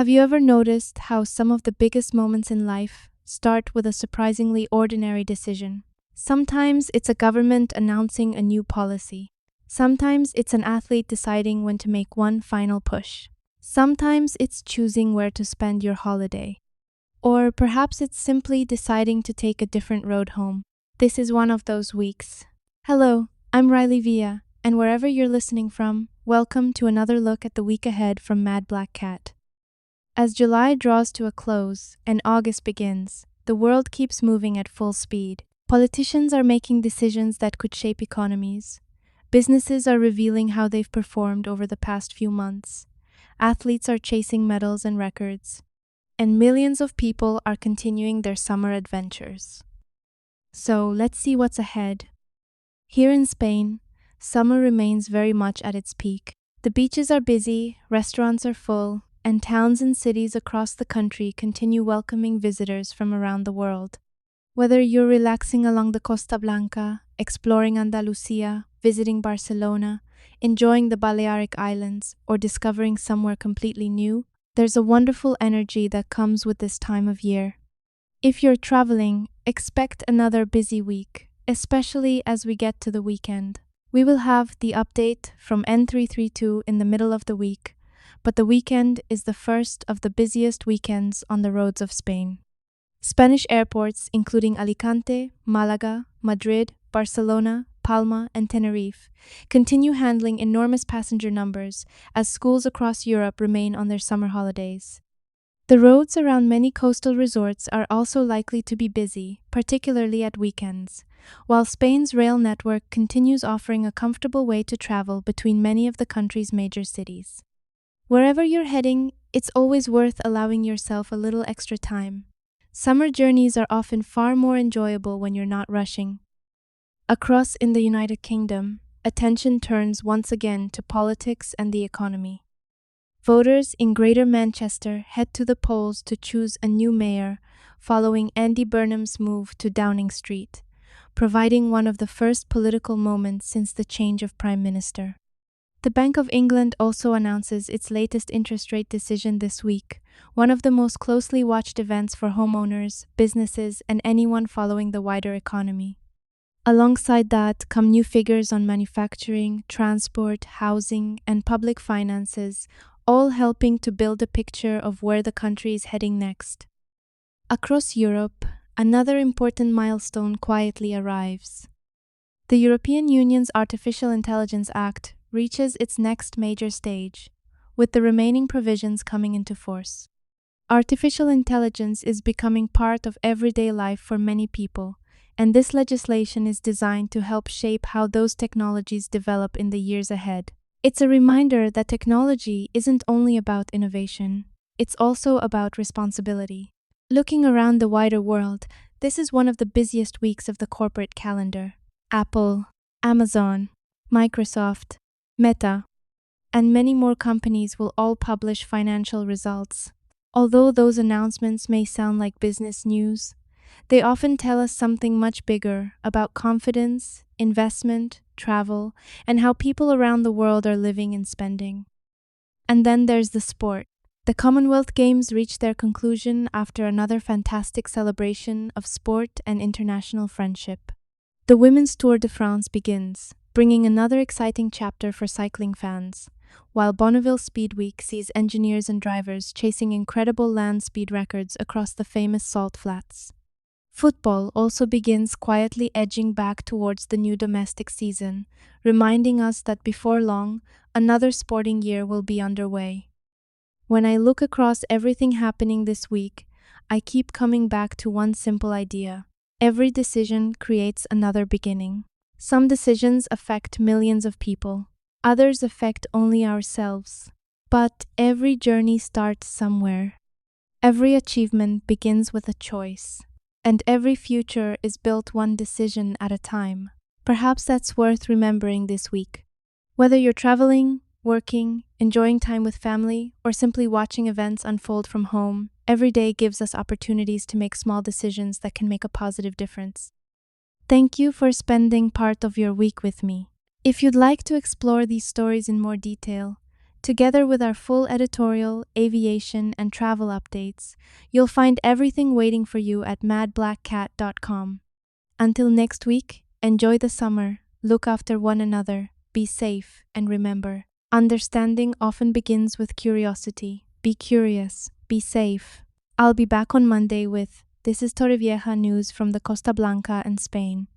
Have you ever noticed how some of the biggest moments in life start with a surprisingly ordinary decision? Sometimes it's a government announcing a new policy. Sometimes it's an athlete deciding when to make one final push. Sometimes it's choosing where to spend your holiday. Or perhaps it's simply deciding to take a different road home. This is one of those weeks. Hello, I'm Torrevieja, and wherever you're listening from, welcome to another look at the week ahead from Mad Black Cat. As July draws to a close and August begins, the world keeps moving at full speed. Politicians are making decisions that could shape economies. Businesses are revealing how they've performed over the past few months. Athletes are chasing medals and records. And millions of people are continuing their summer adventures. So let's see what's ahead. Here in Spain, summer remains very much at its peak. The beaches are busy, restaurants are full, and towns and cities across the country continue welcoming visitors from around the world. Whether you're relaxing along the Costa Blanca, exploring Andalusia, visiting Barcelona, enjoying the Balearic Islands, or discovering somewhere completely new, there's a wonderful energy that comes with this time of year. If you're traveling, expect another busy week, especially as we get to the weekend. We will have the update from N332 in the middle of the week, but the weekend is the first of the busiest weekends on the roads of Spain. Spanish airports, including Alicante, Malaga, Madrid, Barcelona, Palma, and Tenerife, continue handling enormous passenger numbers as schools across Europe remain on their summer holidays. The roads around many coastal resorts are also likely to be busy, particularly at weekends, while Spain's rail network continues offering a comfortable way to travel between many of the country's major cities. Wherever you're heading, it's always worth allowing yourself a little extra time. Summer journeys are often far more enjoyable when you're not rushing. Across in the United Kingdom, attention turns once again to politics and the economy. Voters in Greater Manchester head to the polls to choose a new mayor following Andy Burnham's move to Downing Street, providing one of the first political moments since the change of Prime Minister. The Bank of England also announces its latest interest rate decision this week, one of the most closely watched events for homeowners, businesses, and anyone following the wider economy. Alongside that come new figures on manufacturing, transport, housing, and public finances, all helping to build a picture of where the country is heading next. Across Europe, another important milestone quietly arrives. The European Union's Artificial Intelligence Act reaches its next major stage, with the remaining provisions coming into force. Artificial intelligence is becoming part of everyday life for many people, and this legislation is designed to help shape how those technologies develop in the years ahead. It's a reminder that technology isn't only about innovation, it's also about responsibility. Looking around the wider world, this is one of the busiest weeks of the corporate calendar. Apple, Amazon, Microsoft, Meta, and many more companies will all publish financial results. Although those announcements may sound like business news, they often tell us something much bigger about confidence, investment, travel, and how people around the world are living and spending. And then there's the sport. The Commonwealth Games reached their conclusion after another fantastic celebration of sport and international friendship. The Women's Tour de France begins, bringing another exciting chapter for cycling fans, while Bonneville Speed Week sees engineers and drivers chasing incredible land speed records across the famous salt flats. Football also begins quietly edging back towards the new domestic season, reminding us that before long, another sporting year will be underway. When I look across everything happening this week, I keep coming back to one simple idea. Every decision creates another beginning. Some decisions affect millions of people. Others affect only ourselves. But every journey starts somewhere. Every achievement begins with a choice. And every future is built one decision at a time. Perhaps that's worth remembering this week. Whether you're traveling, working, enjoying time with family, or simply watching events unfold from home, every day gives us opportunities to make small decisions that can make a positive difference. Thank you for spending part of your week with me. If you'd like to explore these stories in more detail, Together with our full editorial, aviation, and travel updates, you'll find everything waiting for you at madblackcat.com. Until next week, enjoy the summer, look after one another, be safe, and remember, understanding often begins with curiosity. Be curious, be safe. I'll be back on Monday with This is Torrevieja news from the Costa Blanca and Spain.